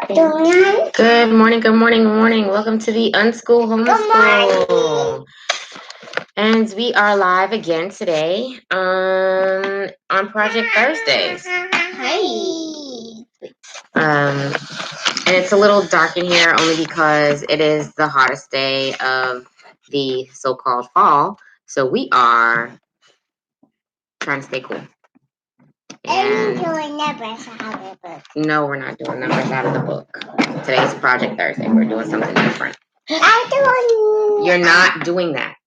Good morning, good morning, good morning. Welcome to the UnSchool Homeschool. And we are live again today on Project Thursdays. Hey. And it's a little dark in here only because it is the hottest day of the so-called fall. So we are trying to stay cool. And doing numbers out of the book. No, we're not doing numbers out of the book. Today's Project Thursday. We're doing something different. I'm doing. You're not doing that.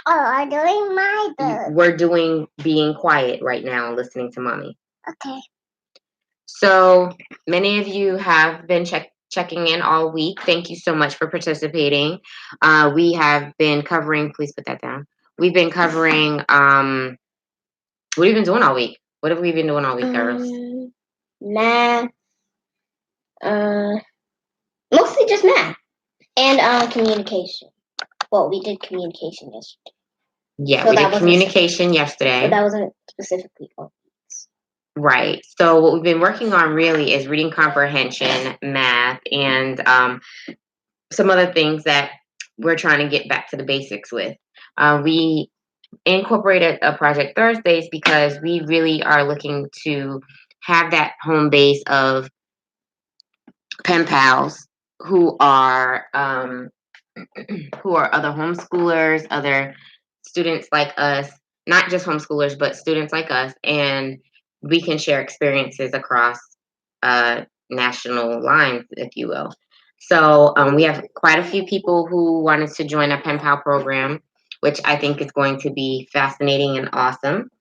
Oh, I'm doing my book. We're doing being quiet right now, listening to mommy. Okay. So many of you have been checking in all week. Thank you so much for participating. We have been covering. Please put that down. We've been covering. What have you been doing all week? What have we been doing all week, girls? Math. Mostly just math and communication. Well, we did communication yesterday. Yeah, so we did communication yesterday. But that wasn't specifically all. Right. So what we've been working on really is reading comprehension, math, and some other things that we're trying to get back to the basics with. We incorporated a Project Thursdays because we really are looking to have that home base of pen pals who are other homeschoolers, other students like us, not just homeschoolers, but students like us, and we can share experiences across national lines, if you will. So we have quite a few people who wanted to join a pen pal program, which I think is going to be fascinating and awesome.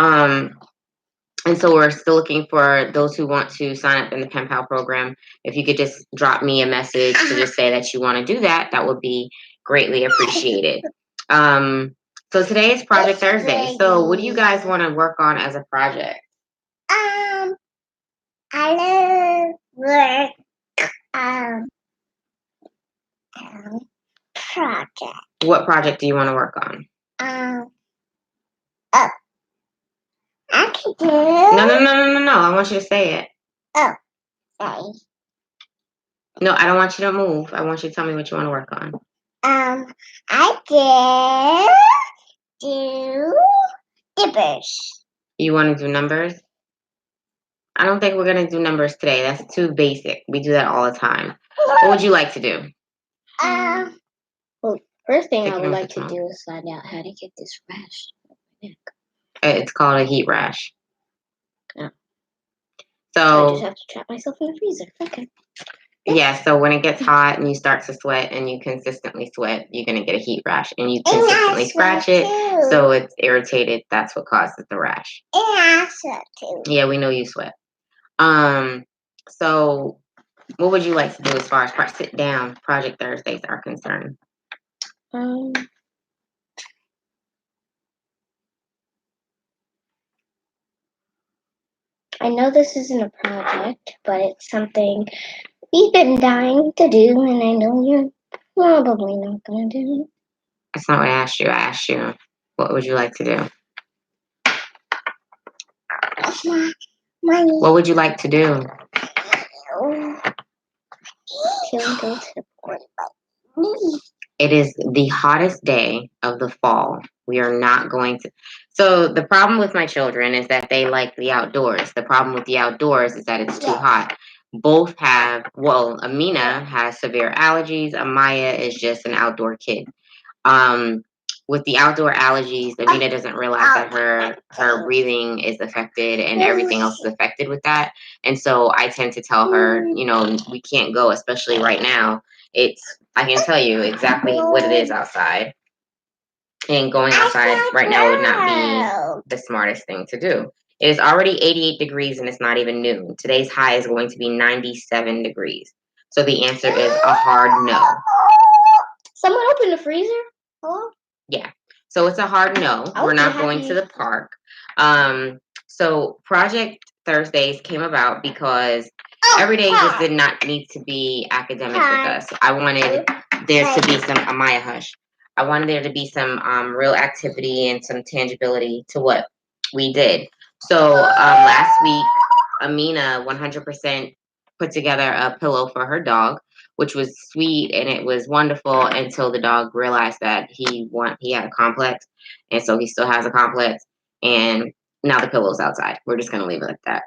And so we're still looking for those who want to sign up in the pen pal program. If you could just drop me a message to just say that you want to do that, that would be greatly appreciated. So today is Project Thursday. So what do you guys want to work on as a project? I love work project. What project do you want to work on? I can do. No. I want you to say it. Oh, sorry. No, I don't want you to move. I want you to tell me what you want to work on. I can do numbers. You want to do numbers? I don't think we're going to do numbers today. That's too basic. We do that all the time. What would you like to do? Well, first thing I would like to do is find out how to get this rash on my neck. It's called a heat rash. Yeah. So I just have to trap myself in the freezer. Okay. Yeah, so when it gets hot and you start to sweat and you consistently sweat, you're going to get a heat rash. And you consistently scratch it, so it's irritated. That's what causes the rash. And I sweat too. Yeah, we know you sweat. So what would you like to do as far as sit down Project Thursdays are concerned? I know this isn't a project, but it's something we've been dying to do, and I know you're probably not going to do it. That's not what I asked you. I asked you, what would you like to do? What would you like to do? It is the hottest day of the fall. We are not going to. So the problem with my children is that they like the outdoors. The problem with the outdoors is that it's too hot. Both have, Amina has severe allergies. Amaya is just an outdoor kid. With the outdoor allergies, Amina doesn't realize that her breathing is affected and everything else is affected with that. And so I tend to tell her, we can't go, especially right now. I can tell you exactly what it is outside. And going outside right now would not be the smartest thing to do. It is already 88 degrees and it's not even noon. Today's high is going to be 97 degrees. So the answer is a hard no. Someone open the freezer? Hello? Yeah. So it's a hard no. We're not going to the park. So Project Thursdays came about because every day just did not need to be academic with us. I wanted there to be some Amaya hush. I wanted there to be some real activity and some tangibility to what we did. So last week, Amina 100% put together a pillow for her dog, which was sweet and it was wonderful until the dog realized that he had a complex, and so he still has a complex, and now the pillow's outside. We're just gonna leave it at that.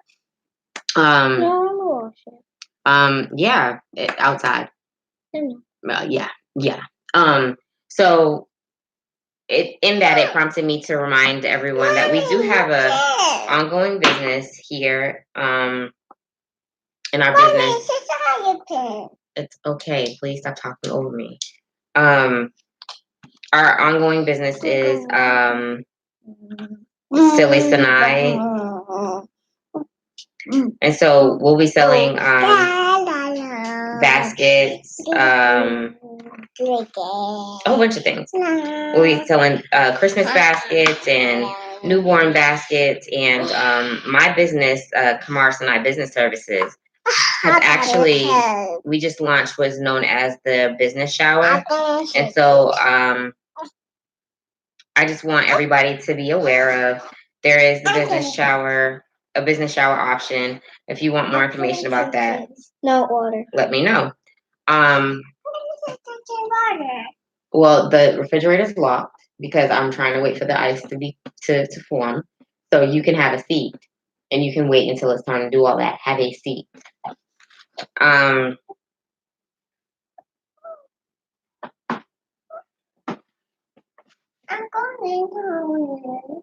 No, Yeah, outside. no. Yeah. So in that it prompted me to remind everyone that we do have a ongoing business here. In our business. It's okay. Please stop talking over me. Our ongoing business is Silly Sinai. And so we'll be selling baskets, a whole bunch of things. We'll be selling Christmas baskets and newborn baskets. And my business, Kamar Sinai Business Services, has actually, we just launched what's known as the business shower. And so I just want everybody to be aware of there is the business shower, a business shower option. If you want more information about that, No water. let me know. Well, the refrigerator is locked because I'm trying to wait for the ice to form. So you can have a seat and you can wait until it's time to do all that. Have a seat. I'm going.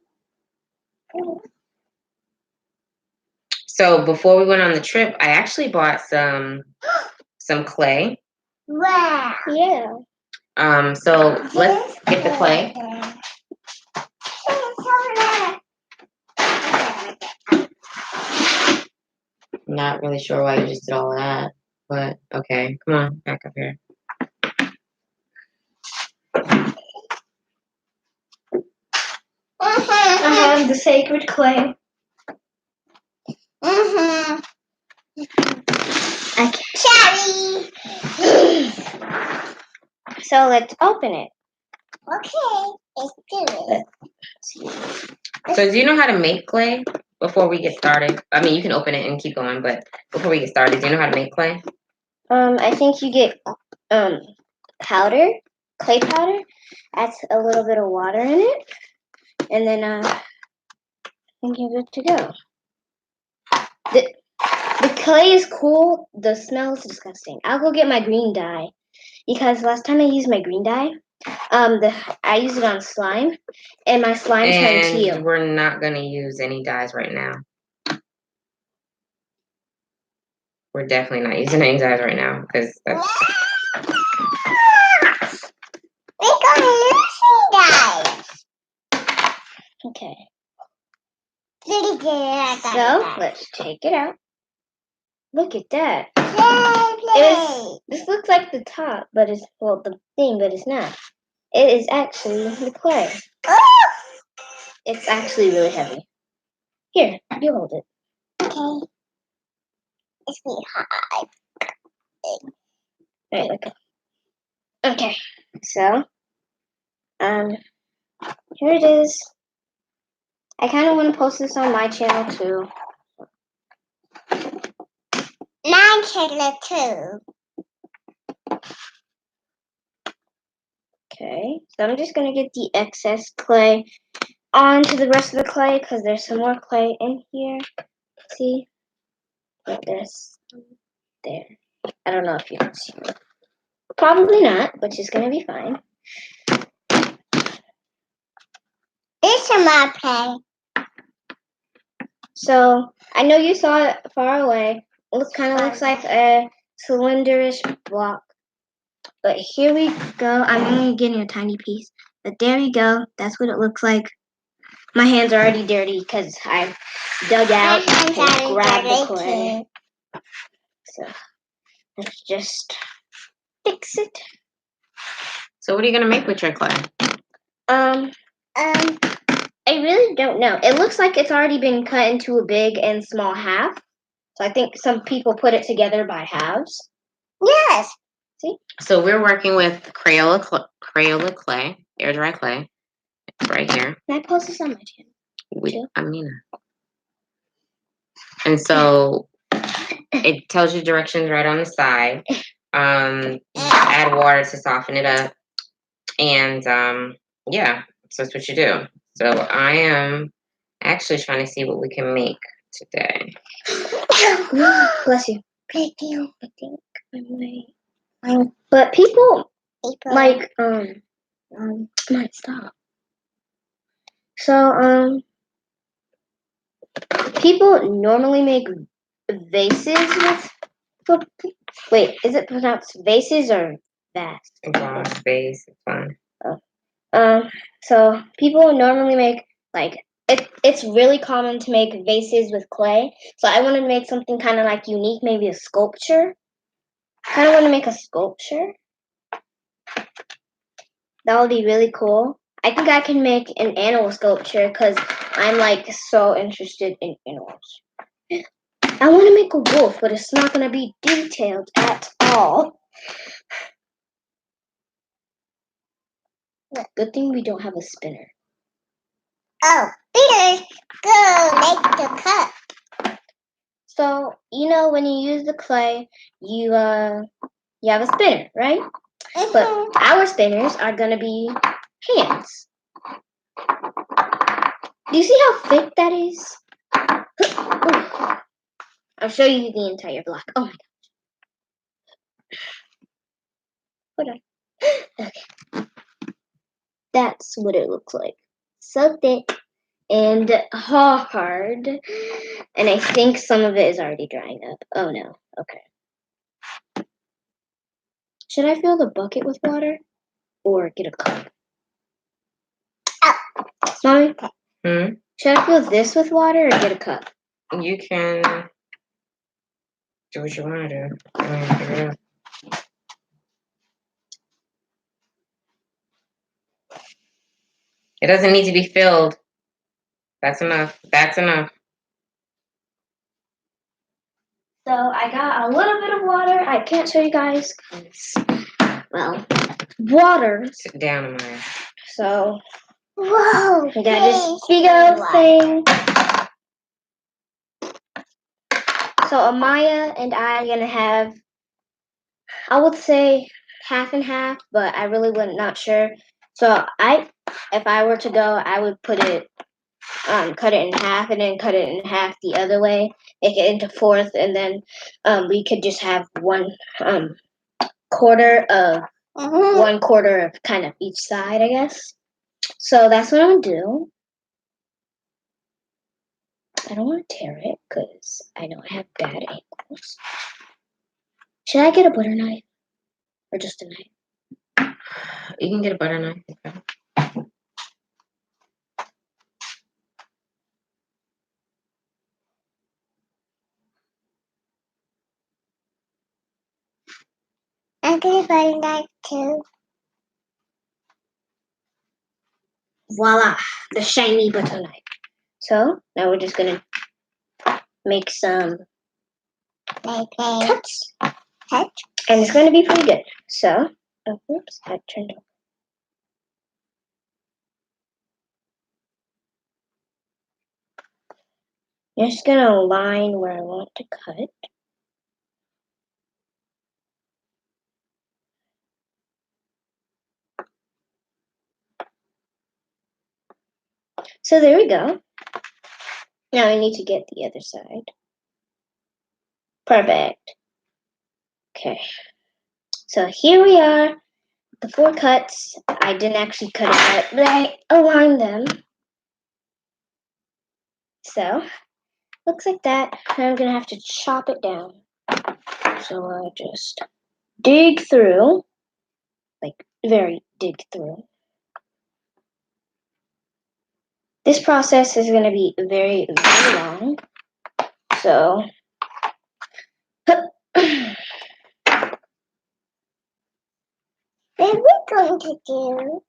So before we went on the trip, I actually bought some clay. Wow. Yeah. So let's get the clay. Not really sure why you just did all of that, but okay. Come on, back up here. I have the sacred clay. Okay. So let's open it. Okay, let's do it. So do you know how to make clay before we get started? I mean, you can open it and keep going, but before we get started, do you know how to make clay? I think you get powder, clay powder, adds a little bit of water in it, and then I think you're good to go. The clay is cool. The smell is disgusting. I'll go get my green dye because last time I used my green dye, I used it on slime, and my slime turned teal. And we're not gonna use any dyes right now. We're definitely not using any dyes right now because that's. We're gonna use dyes. Okay. So let's take it out. Look at that. This looks like the top, but it's the thing, but it's not. It is actually the clay. It's actually really heavy. Here, you hold it. Okay. It's really hard. Alright, look. Okay, so here it is. I kind of want to post this on my channel too. My channel too. Okay, so I'm just gonna get the excess clay onto the rest of the clay because there's some more clay in here. See? But there's there. I don't know if you can see it. Probably not, which is gonna be fine. It's a my clay. So I know you saw it far away. It kind of looks like a cylinderish block. But here we go. I'm only getting a tiny piece. But there we go. That's what it looks like. My hands are already dirty because I dug out and grabbed the clay. So let's just fix it. So what are you gonna make with your clay? I really don't know. It looks like it's already been cut into a big and small half. So I think some people put it together by halves. Yes. See? So we're working with Crayola clay, air dry clay. It's right here. Can I post this on my channel? Amina. And so It tells you directions right on the side. Add water to soften it up. And yeah, so that's what you do. So I am actually trying to see what we can make today. Bless you. Thank you. I think I might. But people like might stop. So people normally make vases with. Wait, is it pronounced vases or vase? Vase, it's fun. So people normally make like it's really common to make vases with clay. So I wanted to make something kind of like unique, maybe a sculpture. Kind of want to make a sculpture. That would be really cool. I think I can make an animal sculpture because I'm like so interested in animals. I want to make a wolf, but it's not going to be detailed at all. Good thing we don't have a spinner. Oh, Peter, go make the cup. So, when you use the clay, you have a spinner, right? But our spinners are going to be hands. Do you see how thick that is? I'll show you the entire block. Oh my gosh. Hold on. Okay. That's what it looks like. So thick and hard. And I think some of it is already drying up. Oh no. Okay. Should I fill the bucket with water or get a cup? Oh. Mommy? Hmm? Should I fill this with water or get a cup? You can do what you want to do. It doesn't need to be filled. That's enough. That's enough. So I got a little bit of water. I can't show you guys because, well, water. Sit down, Amaya. So, Whoa! I got this big old thing. So Amaya and I are gonna have, I would say half and half, but I really would not sure. So if I were to go, I would cut it in half and then cut it in half the other way, make it into fourth, and then we could just have one quarter of kind of each side, I guess. So that's what I'm gonna do. I don't want to tear it because I know I have bad ankles. Should I get a butter knife or just a knife? You can get a butter knife. Okay. I'm gonna buy a knife too. Voila, the shiny butter knife. So now we're just gonna make some cuts, and it's gonna be pretty good. So, oops, that turned off. You're just gonna line where I want to cut. So there we go. Now I need to get the other side. Perfect. Okay. So here we are. The 4 cuts. I didn't actually cut it, but I aligned them. So, looks like that. I'm gonna have to chop it down. So I just dig through, like very dig through. This process is gonna be very, very long. So, What are we going to do?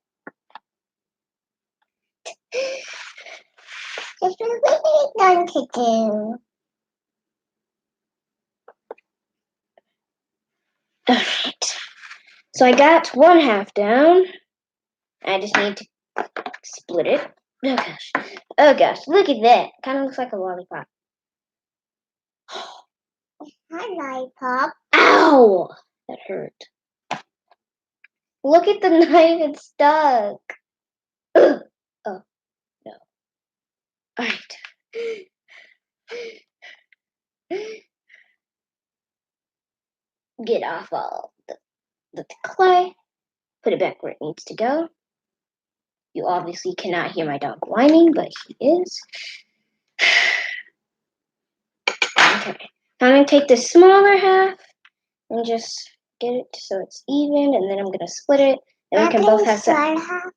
What are we going to do? alright. So I got one half down. I just need to split it. Oh gosh. Oh gosh, look at that. Kind of looks like a lollipop. Hi, lollipop. Ow! That hurt. Look at the knife, it's stuck. Ugh. Oh, no. Alright. Get off all the clay. Put it back where it needs to go. You obviously cannot hear my dog whining, but he is. Okay. I'm going to take the smaller half and just get it so it's even, and then I'm going to split it, and we can both have some.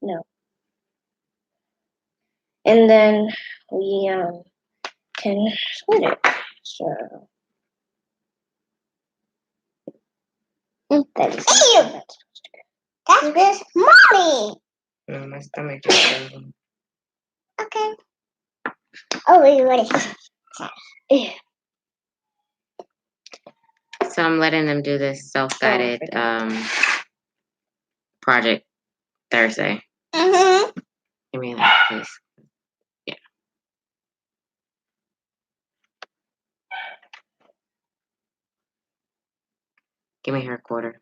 No. And then we can split it. So that is Ew. That's this mommy. My stomach is hurting. Okay. Oh, wait, ready? Yeah. So I'm letting them do this self-guided project Thursday. Mm-hmm. Give me that, please. Yeah. Give me her quarter.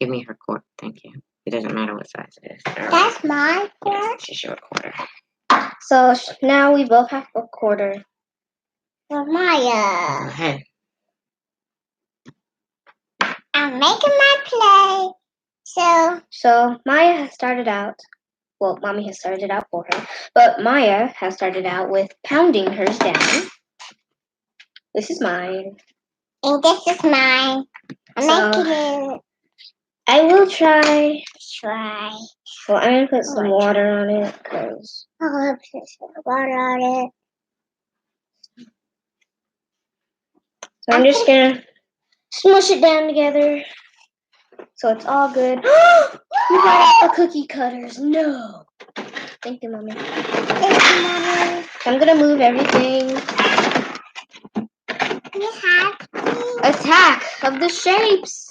Give me her quarter. Thank you. It doesn't matter what size it is. That's my quarter. She's your quarter. So now we both have a quarter. For Go Maya. ahead. I'm making my play. So Maya has started out. Well, Mommy has started out for her, but Maya has started out with pounding hers down. This is mine. And this is mine. I'm So- making it. I will try. Try. Well, I'm gonna put some water on it because I'll put some water on it. so I'm just gonna smush it down together so it's all good. You brought out the cookie cutters. No. Thank you, Mommy. Thank you, Mommy. I'm gonna move everything. You have to. Attack of the shapes.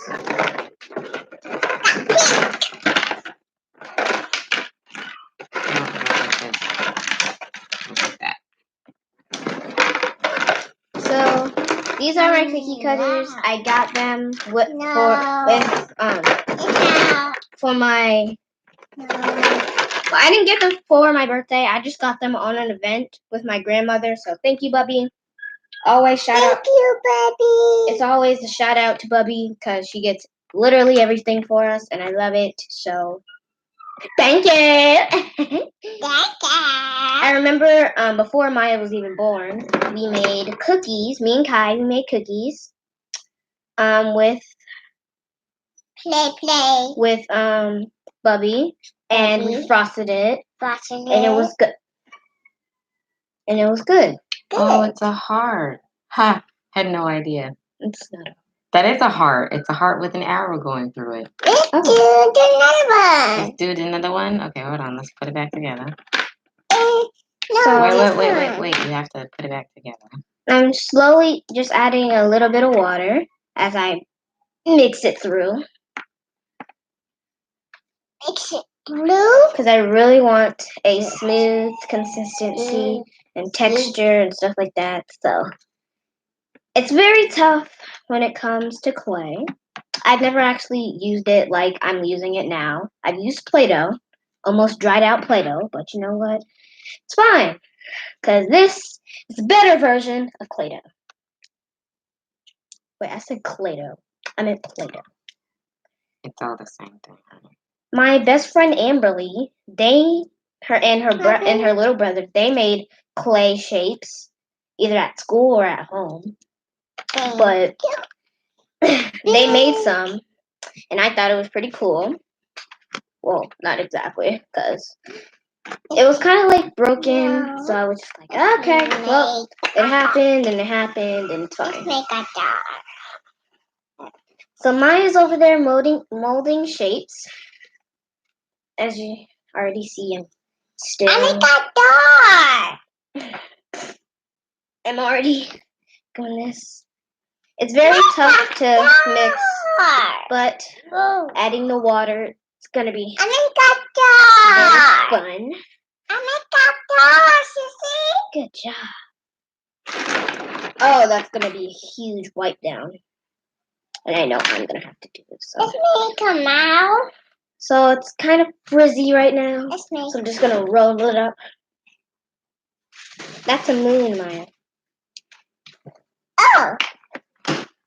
Look at that. So these are my cookie cutters. Wow. I got them No. for my. No. Well, I didn't get them for my birthday. I just got them on an event with my grandmother. So thank you, Bubby. Always shout out. Thank you, baby. It's always a shout out to Bubby because she gets literally everything for us, and I love it. So thank you. Thank you. I remember before Maya was even born, we made cookies. Me and Kai, we made cookies. With Bubby, and we Bubby. frosted it, Frosted and it was good. And it was good. Oh, it's a heart. Ha! Had no idea. It's not. That is a heart. It's a heart with an arrow going through it. Let's Oh. do another one. Let's do another one. Okay, hold on. Let's put it back together. No, So- Wait. We have to put it back together. I'm slowly just adding a little bit of water as I mix it through Mix it blue. because I really want a smooth consistency and texture and stuff like that. So it's very tough when it comes to clay. I've never actually used it like I'm using it now. I've used Play-Doh, almost dried out Play-Doh, but you know what? It's fine because this is a better version of Play-Doh. Wait, I said Play-Doh. I meant Play-Doh. It's all the same thing, honey. My best friend Amberly, her little brother, they made clay shapes, either at school or at home. But they made some, and I thought it was pretty cool. Well, not exactly, because it was kind of like broken. So I was just like, okay, well, it happened, and it's Let's fine. make a dog. So Maya's over there molding shapes, as you already see. I'm still. I make a dog. I'm already doing this. It's very tough to mix, but adding the water, it's gonna be I make a dog. very fun. I make a dog, Sissy. Good job. Oh, that's gonna be a huge wipe down. And I know I'm gonna have to do this. Let's make a mouse. So it's kind of frizzy right now. Let's make. So I'm just gonna roll it up. That's a moon, Maya. Oh,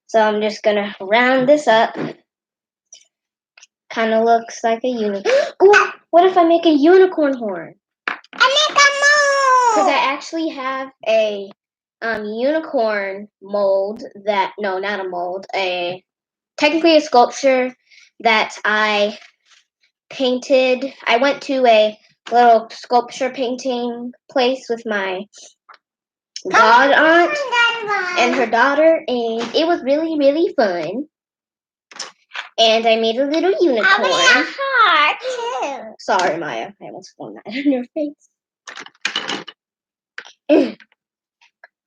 So I'm just gonna round this up. Kind of looks like a unicorn. Ooh, what if I make a unicorn horn? I make a Because mouse. I actually have a unicorn mold that, no, not a mold, technically a sculpture that I painted. I went to a little sculpture painting place with my god aunt and her daughter, and it was really, really fun. And I made a little I unicorn. made a heart too. Sorry, Maya, I almost flung that in your face.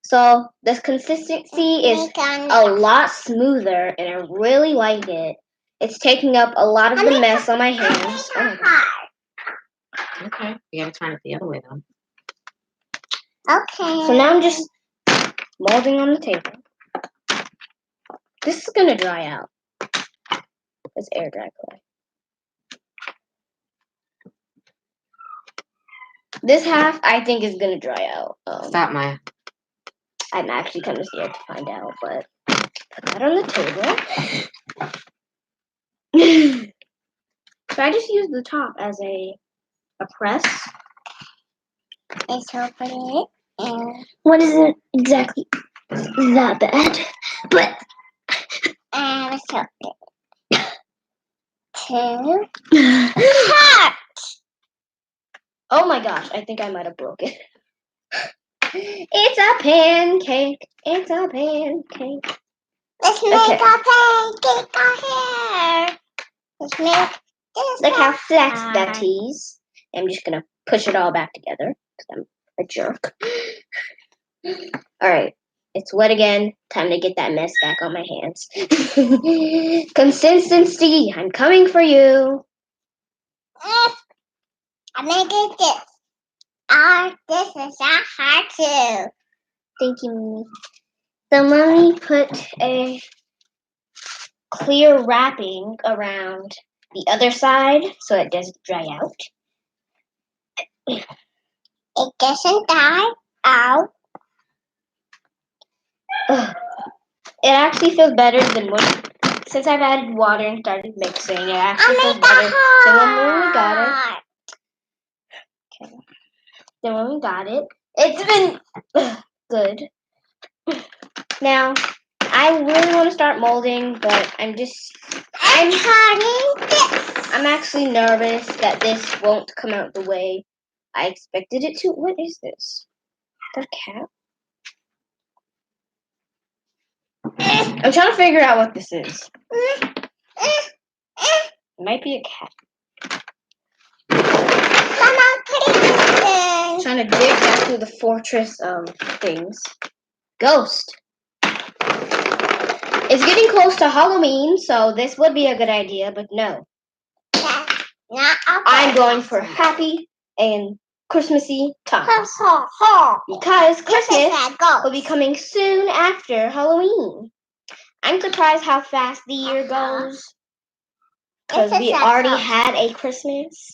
So this consistency is Make a a lot smoother, and I really like it. It's taking up a lot of the mess on my hands. Oh my God. heart. Okay. You gotta turn it the other way though. Okay. So now I'm just molding on the table. This is gonna dry out. It's air dry clay. This half I think is gonna dry out. Stop, Maya. I'm actually kind of scared to find out, but put that on the table. So I just use the top as a press. Let's open it. And What isn't exactly that bad, but let's open it. Two. Heart. oh my gosh, I think I might have broke it. It's a pancake. It's a pancake. Let's make Okay. a pancake of hair. Let's make this. Look how flat heart. that is. I'm just gonna push it all back together because I'm a jerk. Alright, it's wet again. Time to get that mess back on my hands. Consistency, I'm coming for you. I made it this. This is a heart too. Thank you, Mimi. So Mommy put a clear wrapping around the other side so it doesn't dry out. It doesn't die out. Ugh. It actually feels better than when, since I've added water and started mixing, it actually I feels made better a than when we got it. heart. Okay. Then when we got it, it's been good. Now, I really want to start molding, but I'm turning this. I'm actually nervous that this won't come out the way I expected it to. What is this? Is that a cat? I'm trying to figure out what this is. It might be a cat. Mama, put it in. Trying to dig back through the fortress of things. Ghost. It's getting close to Halloween, so this would be a good idea, but no. Not I'm going for happy and Christmassy times. Because Christmas will be coming soon after Halloween. I'm surprised how fast the year goes. Because This is we a already ghost. had a Christmas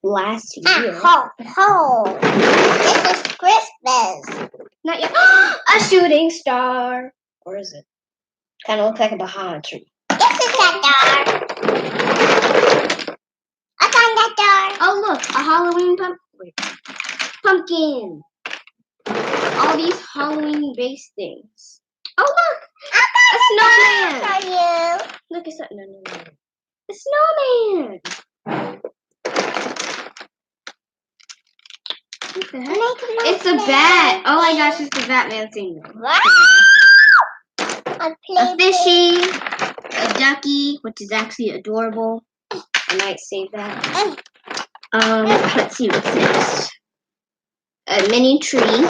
last year. This is Christmas. Not yet. A shooting star. Or is it? Kind of looks like a Bahama tree. This is a door. I found that door. Oh, look. A Halloween pumpkin. All these Halloween-based things. Oh, look. A snowman. For you. Look, it's no. A snowman. What the heck? It's a bat. Oh my gosh, it's the Batman thing. Wow. A fishy, a ducky, which is actually adorable. I might save that. Let's see what's next. A mini tree, Make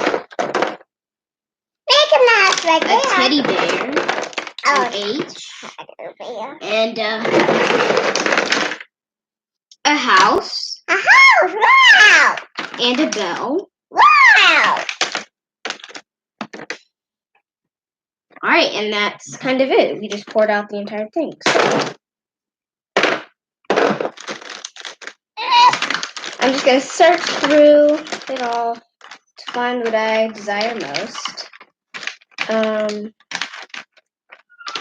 a mouse like a teddy bear, an H, and a house, A house. Wow. and a bell. Wow. All right, and that's kind of it. We just poured out the entire thing. So I'm just gonna search through it all to find what I desire most.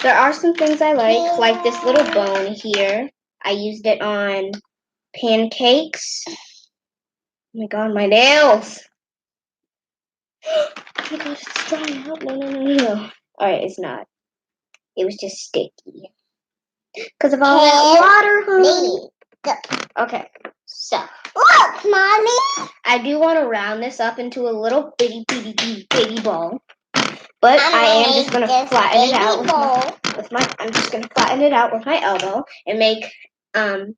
There are some things I like this little bone here. I used it on pancakes. Oh my god, my nails! Oh my god, it's drying out. No. Alright, it's not. It was just sticky. Because of all that water, honey. Okay, so. Look, Mommy. I do want to round this up into a little bitty baby ball. But I am just going to flatten it out I'm just going to flatten it out with my elbow and make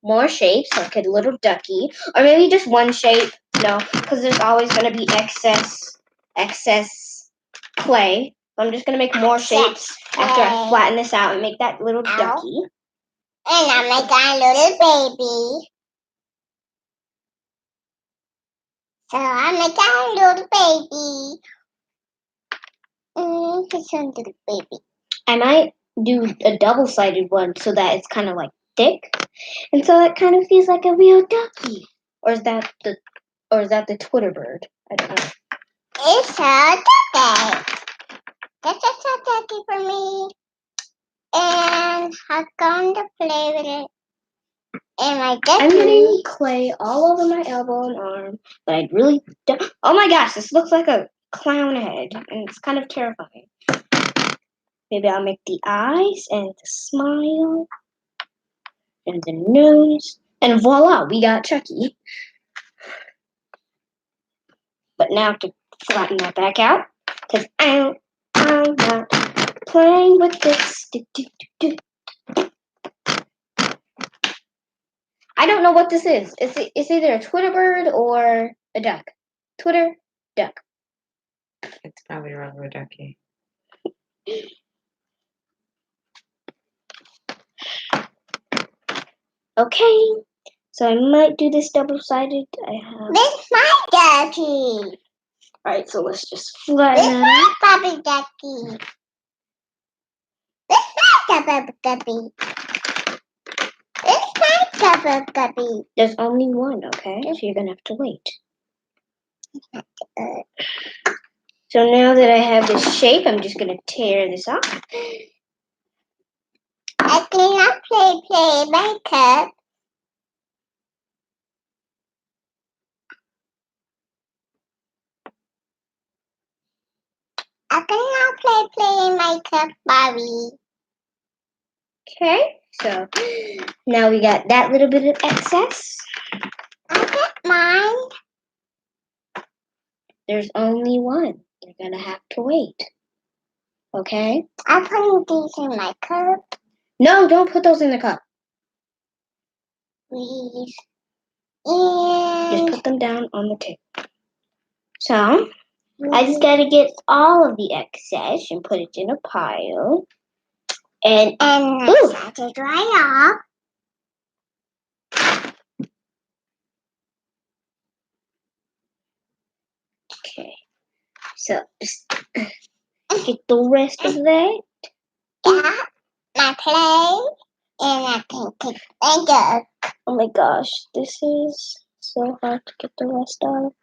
more shapes, like a little ducky, or maybe just one shape. No, because there's always going to be excess clay. So I'm just going to make more shapes after I flatten this out and make that little ducky. And I make a little baby. So I make a little baby. It's a little baby. I might do a double-sided one so that it's kind of like thick, and so it kind of feels like a real ducky. Or is that the Twitter bird? I don't know. It's a ducky. That's a ducky for me. And I'm going to play with it. And my ducky. I'm getting clay all over my elbow and arm, but I really don't. Oh my gosh, this looks like a clown head, and it's kind of terrifying. Maybe I'll make the eyes and the smile and the nose, and voila, we got Chucky. But now to flatten that back out, because I'm not playing with this. I don't know what this is. It's either a Twitter bird or a duck. Twitter, duck. It's probably a rubber ducky. Okay, so I might do this double-sided. This is my ducky. Alright, so let's just flatten This is that my puppy ducky. This is my puppy ducky. This is my puppy ducky. There's only one, okay? So you're gonna have to wait. So now that I have this shape, I'm just gonna tear this off. I cannot play my cup. I cannot play my cup, Bobby. Okay, so now we got that little bit of excess. I get mine. There's only one. You're gonna have to wait. Okay? I'm putting these in my cup. No, don't put those in the cup. Please. Just And put them down on the table. So, I just gotta get all of the excess and put it in a pile. And I start to dry off. okay. So just get the rest of that. Yeah, my play, and I can take my duck. Oh my gosh, this is so hard to get the rest of.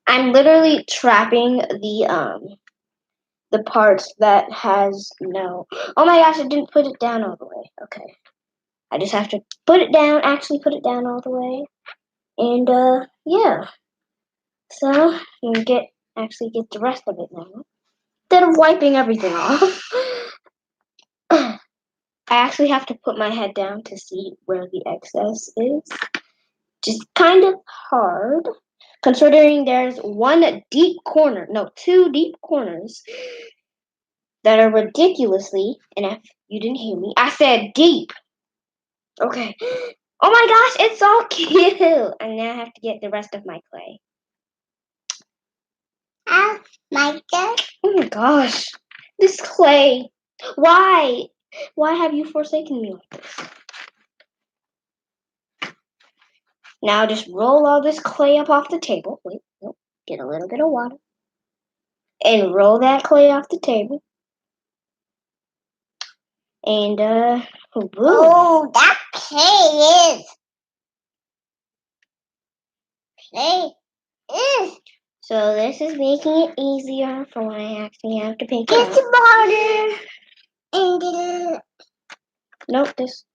I'm literally trapping the parts that has no. Oh my gosh, I didn't put it down all the way. Okay. I just have to put it down, actually put it down all the way. And yeah. So you can actually get the rest of it now. Instead of wiping everything off. I actually have to put my head down to see where the excess is. Just kind of hard. Considering there's two deep corners that are ridiculously, and if you didn't hear me, I said deep. Okay. Oh my gosh, it's so cute. And now I have to get the rest of my clay. My duck. Oh my gosh. This clay. Why? Why have you forsaken me like this? Now just roll all this clay up off the table. Wait, nope. Get a little bit of water. And roll that clay off the table. And woo. Oh, that play is. So this is making it easier for when I actually have to paint Get it the out. water and the. Nope, this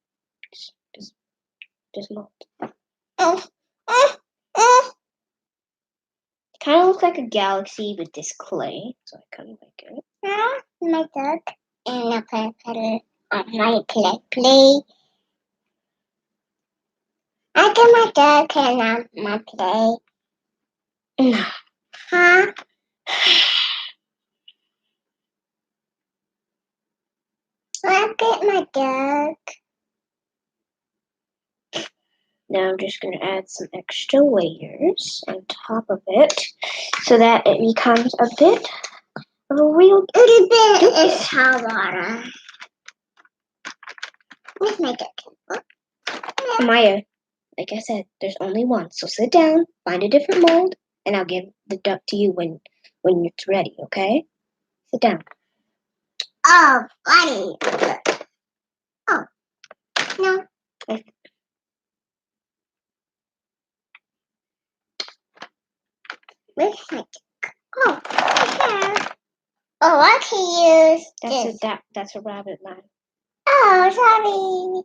mold. Uh, uh, uh. Kind of looks like a galaxy with this clay, so I kind of like it. My duck and a pepper on my play. I get my duck and my play. No. Huh? I get my duck. Now I'm just going to add some extra layers on top of it so that it becomes a bit of a real Little bit is hot water. Where's my duck? Maya, like I said, there's only one. So sit down, find a different mold, and I'll give the duck to you when it's ready, okay? Sit down. Oh, funny. Oh, no. Where's my duck? Oh, right here. Oh, I can use this. That's a rabbit line. Oh,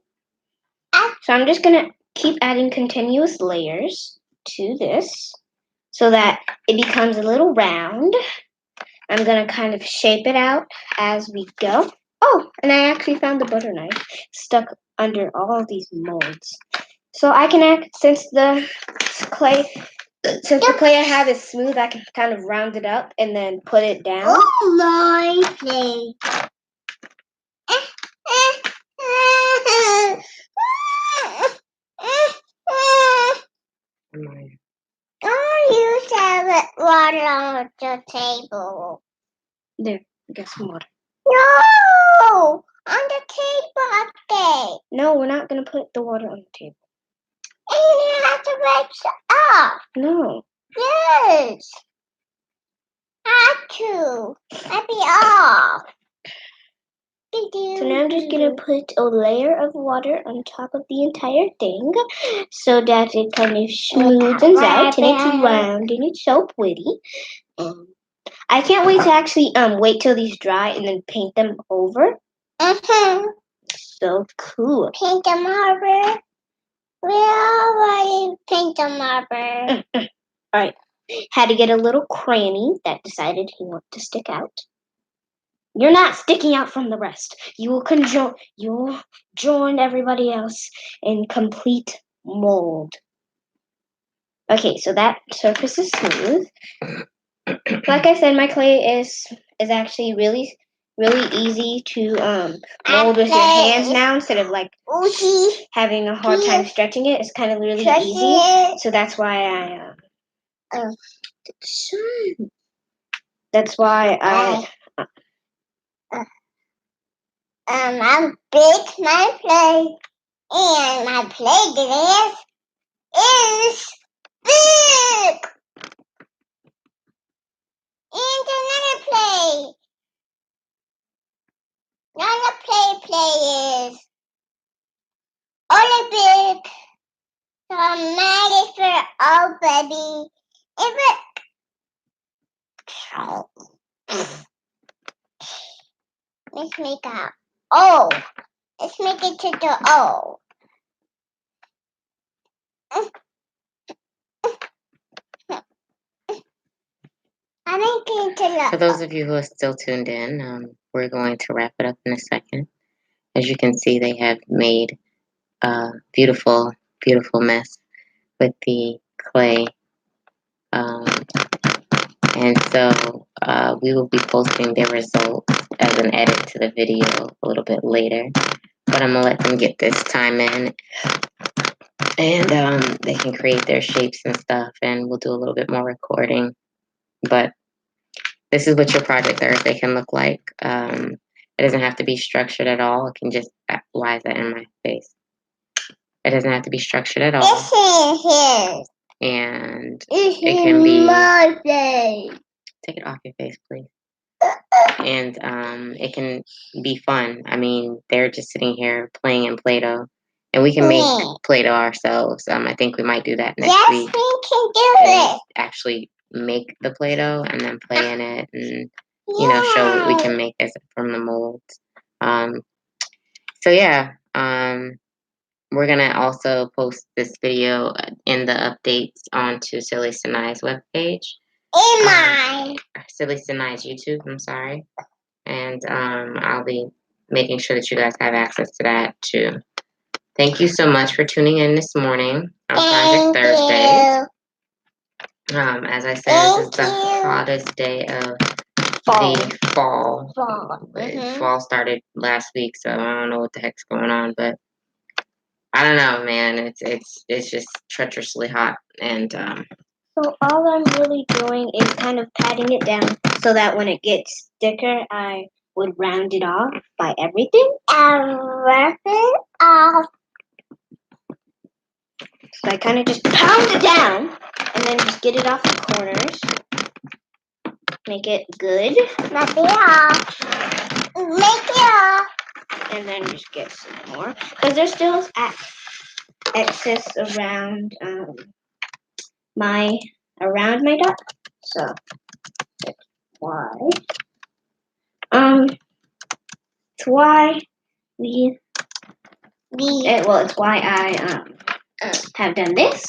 sorry. So I'm just going to keep adding continuous layers to this so that it becomes a little round. I'm going to kind of shape it out as we go. Oh, and I actually found the butter knife stuck under all of these molds. So I can since the clay I have is smooth, I can kind of round it up and then put it down. Oh, my play. Oh, you have water on the table. There, get some water. No, on the table update. No, we're not going to put the water on the table. And you have to rinse it off. No. Yes. Have to. I'll be off. So now I'm just going to put a layer of water on top of the entire thing so that it kind of smoothens out and it's round and it's so pretty. I can't wait to actually wait till these dry and then paint them over. So cool. Paint the marble. We already paint the marble. Alright. Had to get a little cranny that decided he wanted to stick out. You're not sticking out from the rest. You'll join everybody else in complete mold. Okay, so that surface is smooth. Like I said, my clay is actually really easy to mold with your hands now instead of like having a hard time stretching it. It's kind of really easy. So that's why I'm big my play, and my play glass is big. And another play is only big. So I'm mad for all baby. Let's make a O. Let's make it to the O. I make it to the For those of you who are still tuned in, we're going to wrap it up in a second. As you can see, they have made a beautiful, beautiful mess with the clay. And so we will be posting their results as an edit to the video a little bit later. But I'm going to let them get this time in. And they can create their shapes and stuff. And we'll do a little bit more recording. But this is what your project Thursday can look like. It doesn't have to be structured at all. It can just, why is that in my face? It doesn't have to be structured at all. This is his. And This it can be my face. Take it off your face, please. and it can be fun. I mean, they're just sitting here playing in Play-Doh, and we can make Play-Doh ourselves. I think we might do that next Yes, week. we can do And it. actually make the Play-Doh and then play in it, and show what we can make from the molds. So yeah, we're gonna also post this video in the updates onto Silly Sinai's webpage. In mine. Silly Sinai's YouTube, I'm sorry. And I'll be making sure that you guys have access to that too. Thank you so much for tuning in this morning on Project Thursdays. As I said, this is the hottest day of the fall. Fall started last week, so I don't know what the heck's going on, but I don't know, man. It's just treacherously hot, and So all I'm really doing is kind of patting it down so that when it gets thicker, I would round it off by everything. Round it off. So I kind of just pound it down and then just get it off the corners. Make it good. Make it off. Make it off. And then just get some more. Because there's still excess around my dot. So that's why. It's why it's why I have done this.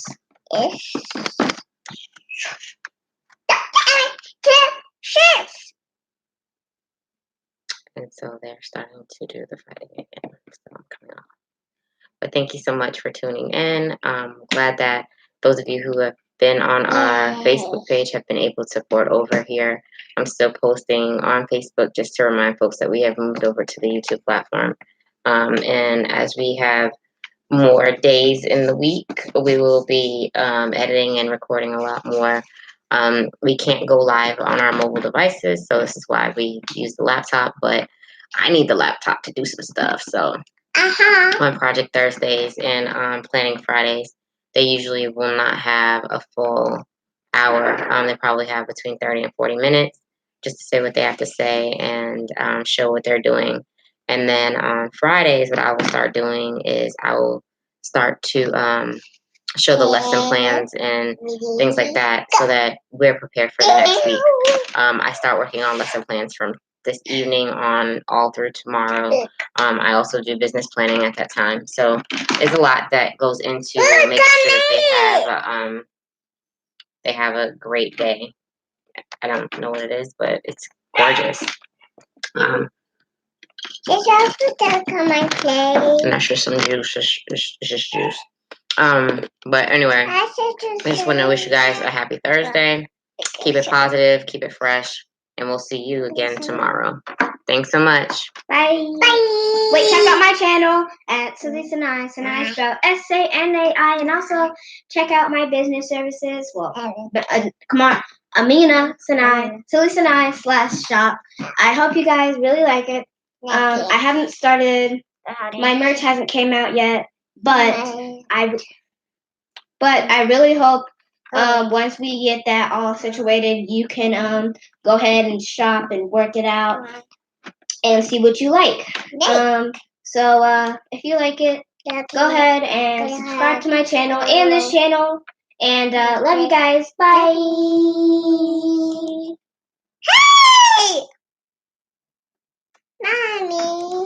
and so they're starting to do the fighting again. So I'm coming off. But thank you so much for tuning in. Glad that those of you who have been on our Facebook page have been able to port over here. I'm still posting on Facebook just to remind folks that we have moved over to the YouTube platform. And as we have more days in the week, we will be editing and recording a lot more. We can't go live on our mobile devices, so this is why we use the laptop, but I need the laptop to do some stuff. So on Project Thursdays and Planning Fridays, they usually will not have a full hour. They probably have between 30 and 40 minutes just to say what they have to say and show what they're doing. And then on Fridays, what I will start doing is I will start to show the lesson plans and things like that so that we're prepared for the next week. I start working on lesson plans from this evening on all through tomorrow. I also do business planning at that time. So there's a lot that goes into making sure that they have a great day. I don't know what it is, but it's gorgeous. There's also milk on my plate. I'm not sure, some juice. It's just juice. But anyway, I just want to wish you guys a happy Thursday. Keep it positive, keep it fresh, and we'll see you again tomorrow. Thanks so much. Bye. Bye. Wait, check out my channel at Silly Sinai. Sinai spelled Sanai, and also check out my business services. Well, come on, Amina Sinai, Silly Sinai /shop. I hope you guys really like it. I haven't started. My merch hasn't came out yet, but I really hope once we get that all situated, you can go ahead and shop and work it out and see what you like. So if you like it, go ahead and subscribe to my channel and this channel. And love you guys. Bye. Hey! Mommy.